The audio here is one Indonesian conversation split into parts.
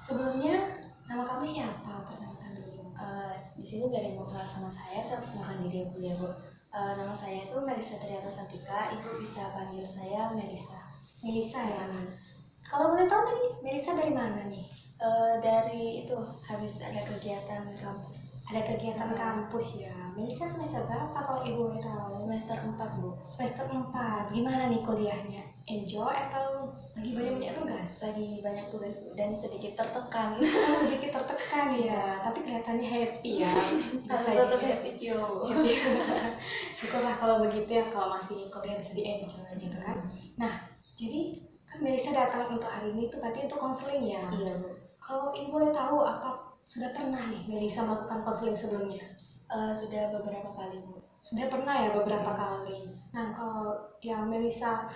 Sebelumnya nama kamu siapa? Perkenalkan dulu. Di sini gak ada yang mau kenal sama saya perkenalkan diri aku ya Bu. Nama saya itu Melisa Triana Santika, Ibu bisa panggil saya Melisa. Melisa ya. Hmm. Kalau boleh tahu nih, Melisa dari mana nih? Dari itu habis ada kegiatan kampus. Ada kegiatan kampus ya. Melisa semester berapa kalau ibu boleh tahu? Semester 4 Bu. Semester 4. Gimana nih kuliahnya? Enjoy atau lagi banyak-banyak tugas? Lagi banyak tugas dan sedikit tertekan. Sedikit tertekan ya, tapi kelihatannya happy ya. Harus tetap happy yo. Syukurlah kalau begitu ya, kalau masih kuliah bisa di-enjoy gitu kan. Nah, jadi kan Melisa datang untuk hari ini tuh berarti untuk konseling ya. Iya Bu. Kalau ibu boleh tahu, apa sudah pernah nih Melisa melakukan konseling sebelumnya? Sudah beberapa kali Bu. Sudah pernah ya beberapa kali. Nah, kalau yang Melisa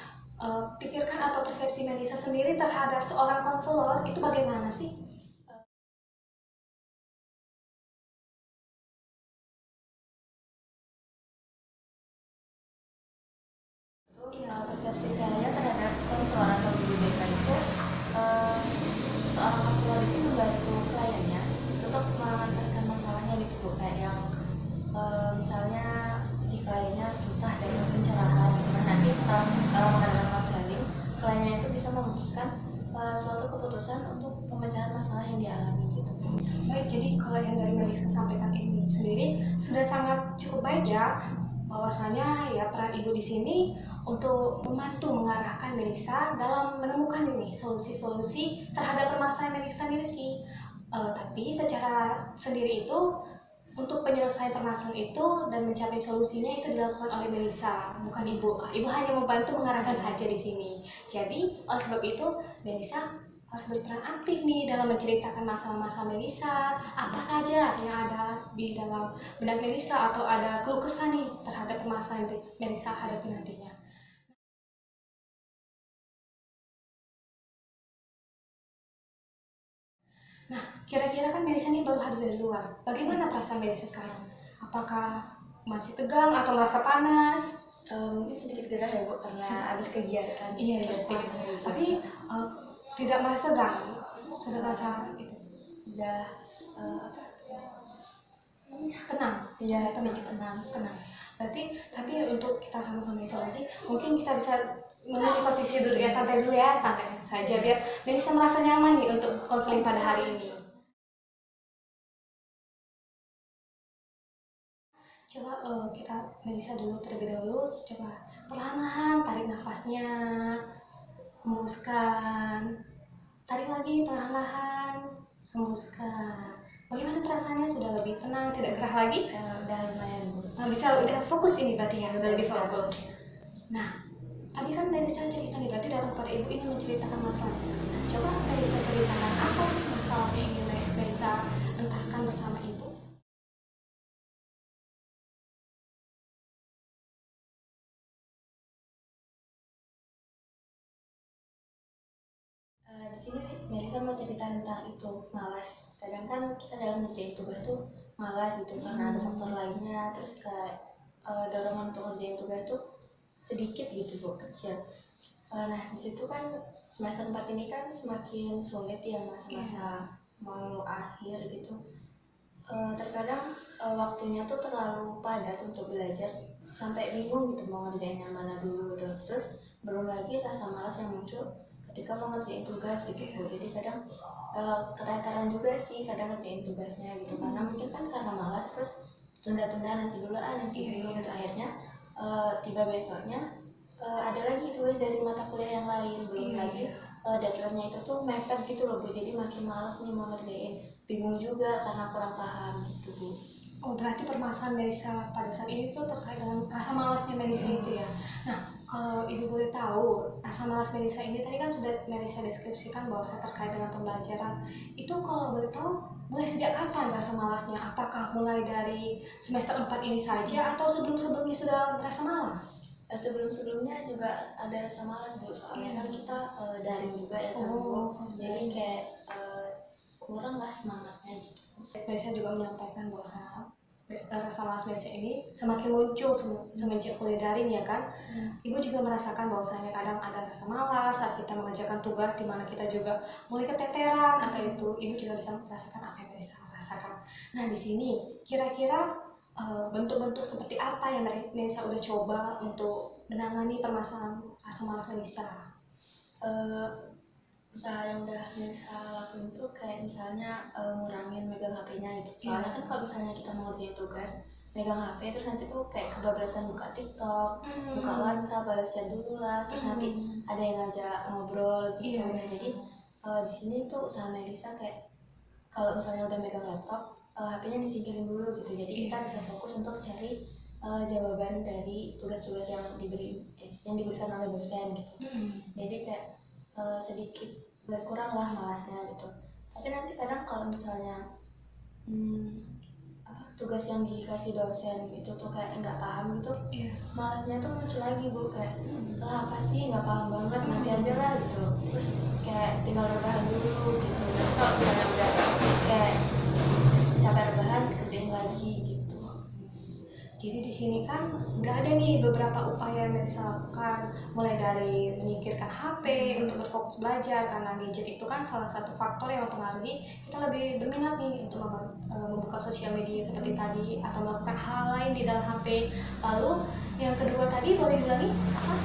pikirkan atau persepsi Melisa sendiri terhadap seorang konselor itu bagaimana sih? Persepsi saya terhadap konselor atau guru BK itu eh, seorang konselor itu membantu kliennya untuk mengentaskan masalahnya gitu Bu. Kayak yang misalnya si kliennya susah dari pencerahan gitu. Nah, nanti setelah mengadakan konseling, kliennya itu bisa memutuskan suatu keputusan untuk pemecahan masalah yang dialami gitu. Baik, jadi kalau yang dari Melisa sampaikan ini sendiri sudah sangat cukup baik ya, bahwasanya ya peran ibu di sini untuk membantu mengarahkan Melisa dalam menemukan ini solusi-solusi terhadap permasalahan Melisa miliki. Tapi secara sendiri itu untuk penyelesaian permasalahan itu dan mencapai solusinya itu dilakukan oleh Melisa, bukan ibu. Ibu hanya membantu mengarahkan saja di sini. Jadi oleh sebab itu Melisa harus berperan aktif nih dalam menceritakan masalah-masalah Melisa, apa saja yang ada di dalam benak Melisa atau ada keluh kesah nih terhadap permasalahan Melisa hadapi nantinya. Nah, kira-kira kan Melisa nih baru habis dari luar. Bagaimana perasaan Melisa sekarang? Apakah masih tegang atau merasa panas? Mungkin sedikit gerah ya Bu karena habis kegiatan. Iya, sedikit. Tapi tidak merasa tegang. Sudah merasa itu. Udah Tenang. ya Tenang. sedikit tenang. Tenang. Berarti, tapi untuk kita sama-sama itu lagi, mungkin kita bisa memilih posisi duduk ya, santai dulu ya, santai saja biar Melisa merasa nyaman nih untuk konseling pada hari ini. Coba kita Melisa dulu terlebih dahulu, coba perlahan-lahan tarik nafasnya, hembuskan, tarik lagi perlahan-lahan, hembuskan. Bagaimana perasaannya? Sudah lebih tenang, tidak gerah lagi? Udah lumayan Bu. Nah, bisa udah fokus ini berarti ya, udah lebih fokus. Nah, tadi kan Melisa cerita nih, berarti datang pada ibu ini menceritakan masalahnya. Nah, coba Melisa ceritakan apa sih masalah yang ingin Melisa entaskan bersama ibu? Di sini Melisa mau cerita tentang itu malas. Kadang kan kita dalam ngerjain tugas tuh malas gitu karena ada faktor lainnya. Terus kayak dorongan untuk ngerjain tugas tuh sedikit gitu Bu, kecil. Nah di situ kan semester 4 ini kan semakin sulit ya masa-masa mau akhir gitu. Terkadang waktunya tuh terlalu padat untuk belajar sampai bingung gitu mau ngerjain yang mana dulu gitu. Terus belum lagi rasa malas yang muncul ketika mau ngerjain tugas gitu. Jadi kadang keteteran juga sih kadang ngerjain tugasnya gitu karena mungkin kan karena malas terus tunda-tunda nanti dulu nanti dulu gitu. Akhirnya tiba besoknya ada lagi tugas dari mata kuliah yang lain, belum lagi deadline-nya itu tuh mepet gitu loh Bu, jadi makin males nih mau ngerjain, bingung juga karena kurang paham gitu Bu. Oh, berarti permasalahan Melisa pada saat ini tuh terkait dengan rasa malasnya Melisa itu ya. Nah, kalau ibu boleh tahu, rasa malas Melisa ini tadi kan sudah Melisa deskripsikan bahwa saya terkait dengan pembelajaran. Itu kalau boleh tahu, mulai sejak kapan rasa malasnya? Apakah mulai dari semester 4 ini saja atau sebelum-sebelumnya sudah merasa malas? Sebelum-sebelumnya juga ada rasa malas Bu, soalnya kan kita daring juga ya kan Bu, jadi kayak kurang lah semangatnya gitu. Melisa juga menyampaikan bahwa rasa malas Melisa ini semakin muncul semenjak kuliah daring ya kan. Ibu juga merasakan bahwasanya kadang ada rasa malas saat kita mengerjakan tugas di mana kita juga mulai keteteran atau itu. Ibu juga bisa merasakan apa yang Melisa rasakan. Nah di sini kira-kira bentuk-bentuk seperti apa yang Melisa udah coba untuk menangani permasalahan rasa malas Melisa? Usaha yang udah Melisa lakuin tuh kayak misalnya ngurangin megang HP-nya gitu. Soalnya kan kalau misalnya kita mau ngerjain tugas megang HP terus nanti tuh kayak kebablasan buka TikTok, buka WhatsApp, balas chat dulu lah, terus nanti ada yang ngajak ngobrol gitu. Nah, jadi di sini tuh usaha Melisa kayak kalau misalnya udah megang laptop, HP-nya disingkirin dulu gitu. Jadi kita bisa fokus untuk cari jawaban dari tugas-tugas yang diberikan oleh dosen gitu. Jadi kayak sedikit berkurang lah malasnya gitu. Tapi nanti kadang kalau misalnya tugas yang dikasih dosen itu tuh kayak nggak paham gitu, malasnya tuh muncul lagi Bu, kayak lah pasti nggak paham banget, nanti aja lah gitu. Terus kayak tinggal rebahan dulu gitu. Terus kalau misalnya udah kayak capek rebahan, kerjain lagi gitu. Jadi di sini kan nggak ada nih beberapa upaya yang misalkan mulai dari menyingkirkan HP untuk berfokus belajar, karena gadget itu kan salah satu faktor yang mempengaruhi kita lebih berminat nih untuk membuka sosial media seperti tadi atau melakukan hal lain di dalam HP. Lalu yang kedua tadi boleh diulangi apa?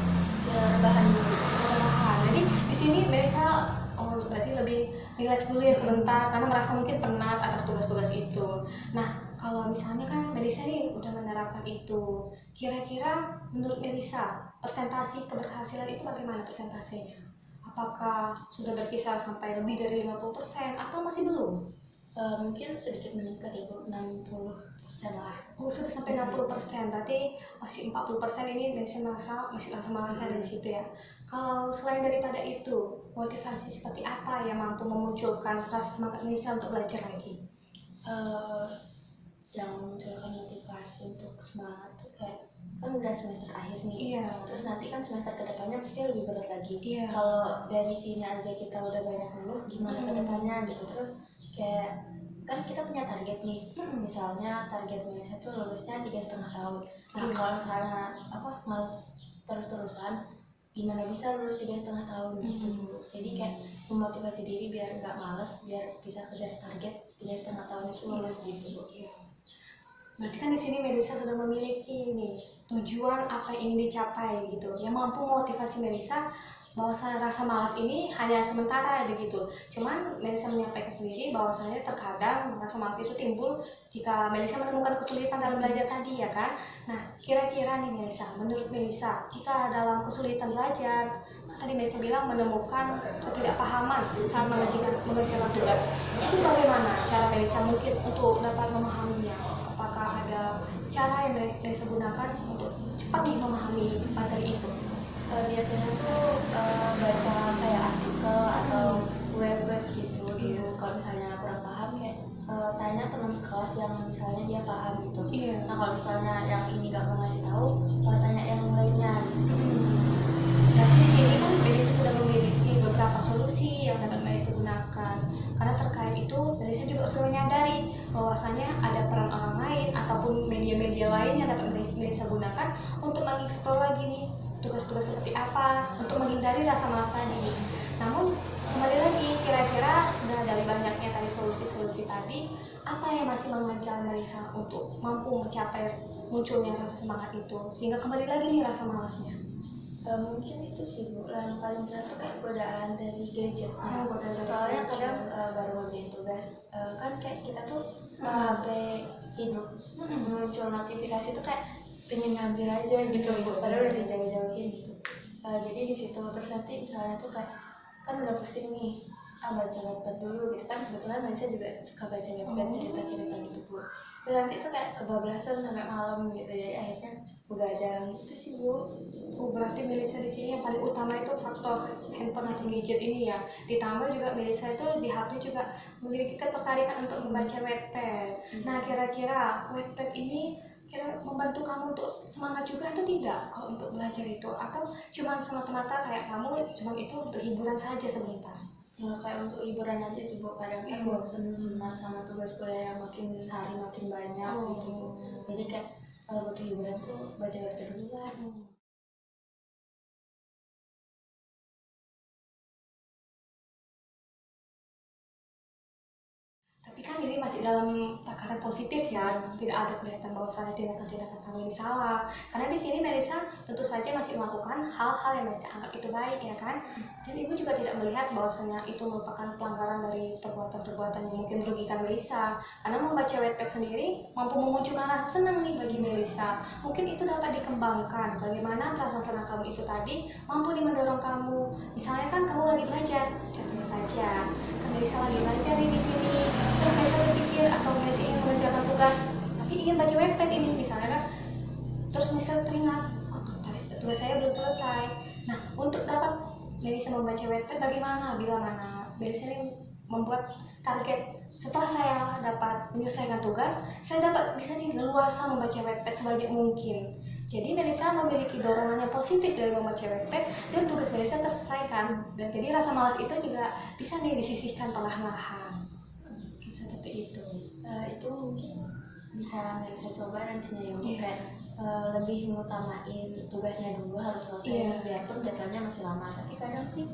Ya rebahan dulu. Rebahan. Jadi di sini Melisa berarti lebih relax dulu ya sebentar karena merasa mungkin penat atas tugas-tugas itu. Nah kalau misalnya kan Melisa nih udah menerapkan itu, kira-kira menurut Melisa persentase keberhasilan itu bagaimana persentasenya? Apakah sudah berkisar sampai lebih dari 50% atau masih belum? Mungkin sedikit meningkat ya Bu, 60% lah. Oh sudah sampai 60%, berarti masih 40% ini Melisa merasa masih rasa malasnya dari situ ya. Kalau selain daripada itu, motivasi seperti apa yang mampu memunculkan rasa semangat Melisa untuk belajar lagi? Yang memunculkan motivasi untuk semangat tuh kayak kan udah semester akhir nih, terus nanti kan semester kedepannya pasti lebih berat lagi. Kalau dari sini aja kita udah banyak ngeluh, gimana kedepannya gitu. Terus kayak kan kita punya target nih, misalnya target Melisa tuh lulusnya 3,5 tahun. Nah kalau misalnya males terus-terusan, gimana bisa lulus 3,5 tahun gitu. Jadi kayak memotivasi diri biar nggak males, biar bisa kejar target 3,5 tahun itu lulus gitu. Berarti kan di sini Melisa sudah memiliki nih tujuan apa yang ingin dicapai gitu, yang mampu memotivasi Melisa bahwasanya rasa malas ini hanya sementara begitu. Cuman Melisa menyampaikan sendiri bahwasanya terkadang rasa malas itu timbul jika Melisa menemukan kesulitan dalam belajar tadi ya kan. Nah kira-kira nih Melisa, menurut Melisa jika dalam kesulitan belajar, tadi Melisa bilang menemukan ketidakpahaman saat mengerjakan tugas, itu bagaimana cara Melisa mungkin untuk dapat memahaminya? Apakah ada cara yang Melisa gunakan untuk cepat nih memahami materi itu? Biasanya tuh baca kayak artikel atau web gitu. Kalau misalnya kurang paham kayak tanya teman sekelas yang misalnya dia paham gitu. Nah kalau misalnya yang ini nggak mau ngasih tahu, tanya yang lainnya gitu. Berarti di sini kan Melisa sudah memiliki beberapa solusi yang dapat Melisa gunakan. Karena terkait itu Melisa juga sudah menyadari bahwasanya ada peran orang lain ataupun media-media lain yang dapat Melisa gunakan untuk mengeksplor lagi nih tugas-tugas seperti apa untuk menghindari rasa malas tadi. Namun kembali lagi, kira-kira sudah dari banyaknya tadi solusi-solusi tadi, apa yang masih menghancurkan Melisa untuk mampu mencapai munculnya rasa semangat itu sehingga kembali lagi nih rasa malasnya? Mungkin itu sih Bu, yang paling berat tuh kayak godaan dari gadgetnya. Soalnya kadang baru ngerjain tugas, kan kayak kita tuh HP hidup muncul notifikasi tuh kayak pengen ngambil aja gitu Bu, padahal udah dijauh-jauhin gitu. Jadi di situ terus nanti misalnya tuh kayak kan udah pusing nih, baca webpad dulu gitu kan, kebetulan Melisa juga suka baca webpad cerita-cerita gitu Bu. Terus nanti tuh kayak kebablasan sampai malam gitu, jadi akhirnya begadang gitu sih Bu. Oh, berarti Melisa di sini yang paling utama itu faktor handphone atau gadget ini ya. Ditambah juga Melisa itu di HP juga memiliki ketertarikan untuk membaca webpad. Nah, kira-kira webpad ini membantu kamu untuk semangat juga atau tidak kalau untuk belajar itu, atau cuma semata-mata kayak kamu cuma itu untuk hiburan saja sebentar? Ya kayak untuk liburan aja sih Bu, kadang kan bosan sama tugas kuliah yang makin hari makin banyak gitu. Jadi kayak kalau butuh liburan tuh baca baca dulu lah. Tapi kan ini masih dalam takaran positif ya, tidak ada kelihatan bahwasannya tindakan-tindakan kami ini salah. Karena di sini Melisa tentu saja masih melakukan hal-hal yang Melisa anggap itu baik ya kan. Dan ibu juga tidak melihat bahwasanya itu merupakan pelanggaran dari perbuatan-perbuatan yang mungkin merugikan Melisa. Karena membaca Wattpad sendiri mampu memunculkan rasa senang nih bagi Melisa. Mungkin itu dapat dikembangkan. Bagaimana rasa senang kamu itu tadi mampu nih mendorong kamu. Misalnya kan kamu lagi belajar, contohnya saja, kan Melisa lagi belajar nih di sini, terus Melisa berpikir atau Melisa ingin mengerjakan tugas tapi ingin baca webpad ini misalnya kan, terus Melisa teringat, oh tugas saya belum selesai. Nah, untuk dapat Melisa membaca webpad bagaimana bila mana Melisa ini membuat target, setelah saya dapat menyelesaikan tugas saya dapat bisa nih leluasa membaca webpad sebanyak mungkin. Jadi Melisa memiliki dorongan yang positif dari membaca webpad dan tugas Melisa terselesaikan, dan jadi rasa malas itu juga bisa nih disisihkan perlahan-lahan seperti itu. Itu mungkin bisa coba nantinya ya Bu, kayak lebih mengutamain tugasnya dulu harus selesai biarpun deadline-nya masih lama, tapi kadang sih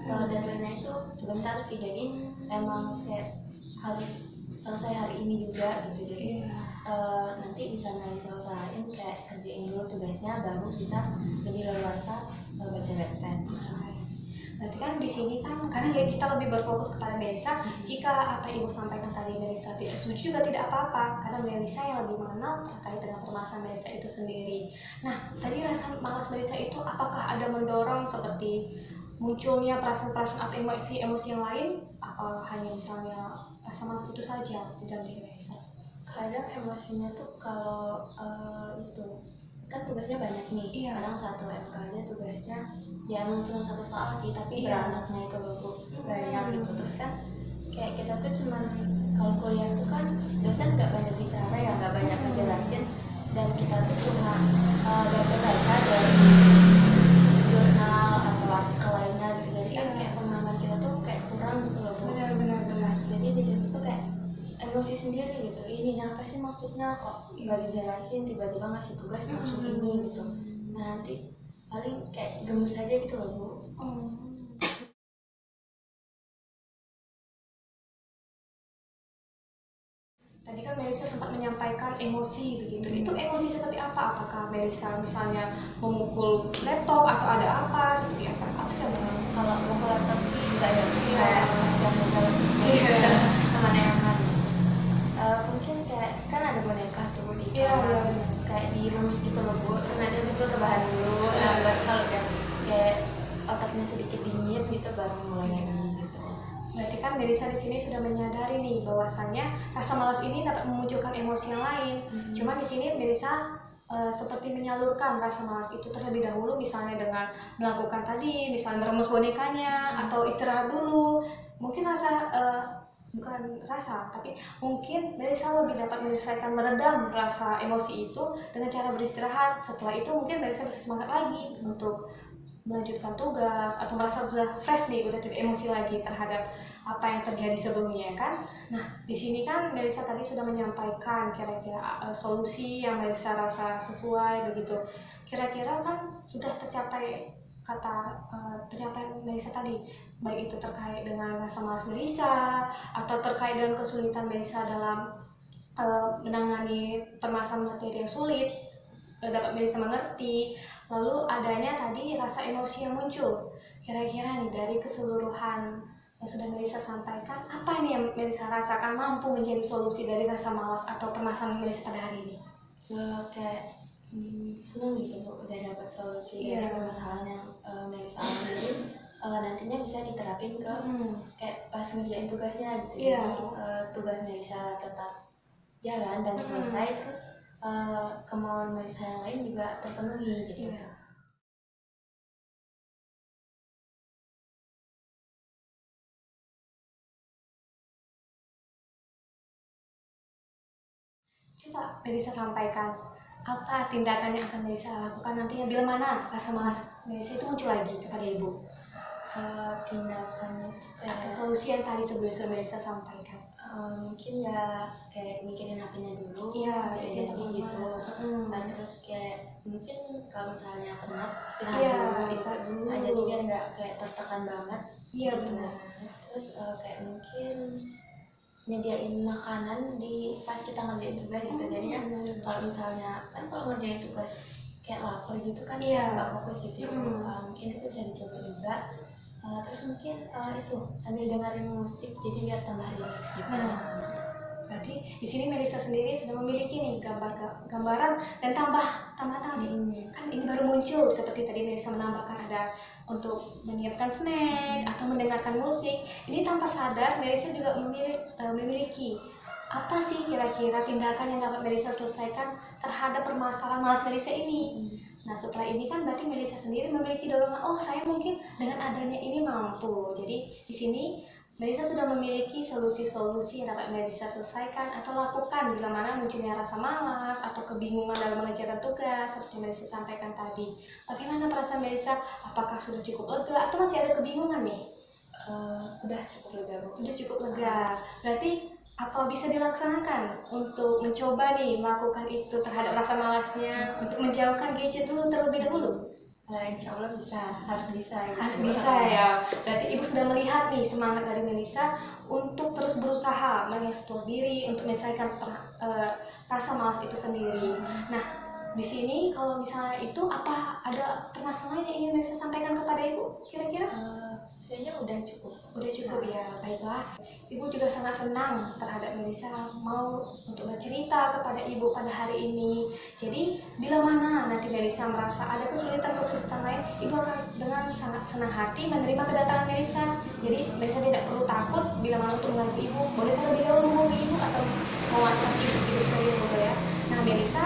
deadline-nya itu sebentar sih, jadi emang kayak harus selesai hari ini juga gitu. Jadi nanti bisa usahain kayak kerjain dulu tugasnya baru bisa lebih leluasa baca webpad. Berarti kan di sini kan karena ya kita lebih berfokus kepada Melisa. Jika apa ibu sampaikan tadi Melisa tidak setuju juga tidak apa-apa, karena Melisa yang lebih mengenal terkait dengan permasalahan Melisa itu sendiri. Nah, tadi rasa malas Melisa itu apakah ada mendorong seperti munculnya perasaan-perasaan atau emosi-emosi yang lain, atau hanya misalnya rasa malas itu saja di dalam diri Melisa? Kadang emosinya tuh kalau itu kan tugasnya banyak nih, kadang satu MK aja tugasnya ya cuma satu soal sih, tapi beranaknya itu loh Bu, banyak gitu. Terus kan kayak kita tuh cuman kalau kuliah tuh kan dosen nggak banyak bicara ya, nggak banyak ngejelasin, dan kita tuh cuma baca-baca dari jurnal atau artikel lainnya gitu. Jadi kan kayak pemahaman kita tuh kayak kurang gitu loh Bu. Benar. Jadi di situ tuh kayak emosi sendiri gitu, ini apa sih maksudnya, kok nggak dijelasin, tiba-tiba ngasih tugas langsung ini gitu. Nah nanti paling kayak gemes aja gitu loh Bu. Tadi kan Melisa sempat menyampaikan emosi begitu. Itu emosi seperti apa? Apakah Melisa misalnya memukul laptop atau ada apa? Seperti apa? Apa contohnya? Kalau mukul laptop sih enggak ya, kayak kasihan aja teman-teman. Mungkin kayak kan ada boneka tuh di kamar, kayak diremes gitu loh Bu. Terus nanti habis itu rebahan dulu. Nah baru kalau kayak otaknya sedikit dingin gitu baru mulai lagi gitu. Berarti kan Melisa di sini sudah menyadari nih bahwasannya rasa malas ini dapat memunculkan emosi yang lain. Cuma di sini Melisa seperti menyalurkan rasa malas itu terlebih dahulu, misalnya dengan melakukan tadi, misalnya meremas bonekanya atau istirahat dulu. Mungkin bukan rasa, tapi mungkin Melisa lebih dapat menyelesaikan meredam rasa emosi itu dengan cara beristirahat. Setelah itu mungkin Melisa bisa semangat lagi untuk melanjutkan tugas atau merasa sudah fresh nih, udah tidak emosi lagi terhadap apa yang terjadi sebelumnya kan. Nah, di sini kan Melisa tadi sudah menyampaikan kira-kira solusi yang Melisa rasa sesuai begitu. Kira-kira kan sudah tercapai tercapai Melisa tadi, baik itu terkait dengan rasa malas Melisa atau terkait dengan kesulitan Melisa dalam menangani permasalahan materi yang sulit, dapat Melisa mengerti. Lalu adanya tadi rasa emosi yang muncul. Kira-kira nih dari keseluruhan yang sudah Melisa sampaikan, apa nih yang Melisa rasakan mampu menjadi solusi dari rasa malas atau permasalahan Melisa pada hari ini? Kayak seneng gitu Bu, udah dapat solusi dari permasalahan yang Melisa alami. Nantinya bisa diterapin ke kayak pas ngerjain tugasnya gitu. Jadi tugas Melisa tetap jalan dan selesai, terus kemauan Melisa yang lain juga terpenuhi gitu. Coba Melisa sampaikan apa tindakan yang akan Melisa lakukan nantinya bila mana rasa malas Melisa itu muncul lagi kepada ibu. Tindakannya itu Atau kayak solusi yang tadi sebelum Melisa sampaikan? mungkin ya kayak mikirin HP-nya dulu, Iya, bisa itu jadi gitu. pertama. Nah terus kayak mungkin kalau misalnya penat istirahat Iya, dulu, bisa dulu. nah jadi biar nggak kayak tertekan banget. Iya, gitu. benar. Terus kayak mungkin nyediain makanan di pas kita ngerjain tugas gitu. Jadinya kalau misalnya kan kalau ngerjain tugas kayak lapar gitu kan, Iya. nggak fokus gitu. Mungkin itu bisa dicoba juga. Terus mungkin itu sambil dengerin musik jadi biar tambah rileks gitu. Nah, berarti di sini Melisa sendiri sudah memiliki nih gambaran dan tambah tadi. Kan ini baru muncul seperti tadi Melisa menambahkan ada untuk menyiapkan snack atau mendengarkan musik. Ini tanpa sadar Melisa juga memiliki apa sih kira-kira tindakan yang dapat Melisa selesaikan terhadap permasalahan malas Melisa ini. Nah setelah ini kan berarti Melisa sendiri memiliki dorongan, oh saya mungkin dengan adanya ini mampu. Jadi di sini Melisa sudah memiliki solusi-solusi yang dapat Melisa selesaikan atau lakukan bila mana munculnya rasa malas atau kebingungan dalam mengerjakan tugas seperti Melisa sampaikan tadi. Bagaimana perasaan Melisa? Apakah sudah cukup lega atau masih ada kebingungan nih? Udah cukup lega, Bu. Udah cukup lega. Berarti apa bisa dilaksanakan untuk mencoba nih melakukan itu terhadap rasa malasnya untuk menjauhkan gadget dulu terlebih dahulu? Insya Allah bisa, harus bisa. Gitu. Harus bisa ya. Berarti Ibu sudah melihat nih semangat dari Melisa untuk terus berusaha mengeksplor diri untuk menyelesaikan rasa malas itu sendiri. Nah, di sini kalau misalnya itu apa ada permasalahan yang ingin Melisa sampaikan kepada Ibu kira-kira? Kayaknya udah cukup. Udah cukup ya, baiklah. Ibu juga sangat senang terhadap Melisa mau untuk bercerita kepada Ibu pada hari ini. Jadi, bila mana nanti Melisa merasa ada kesulitan-kesulitan lain, Ibu akan dengan sangat senang hati menerima kedatangan Melisa. Jadi, Melisa tidak perlu takut bila mana untuk mengganggu Ibu. Boleh terlebih dahulu menghubungi Ibu atau mau WhatsApp Ibu gitu ya. Nah, Melisa,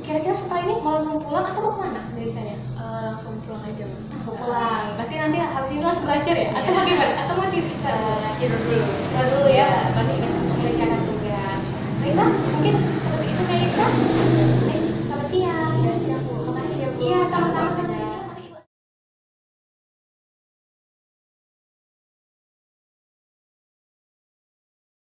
kira-kira setelah ini mau langsung pulang atau mau kemana Melisanya? Langsung pulang aja. Langsung pulang. Berarti nanti habis ini langsung belajar ya? Atau bagaimana? Atau mau tidur Tidur dulu. Istirahat dulu ya. Berarti ini untuk mengerjakan tugas. Baiklah, mungkin seperti itu Melisa.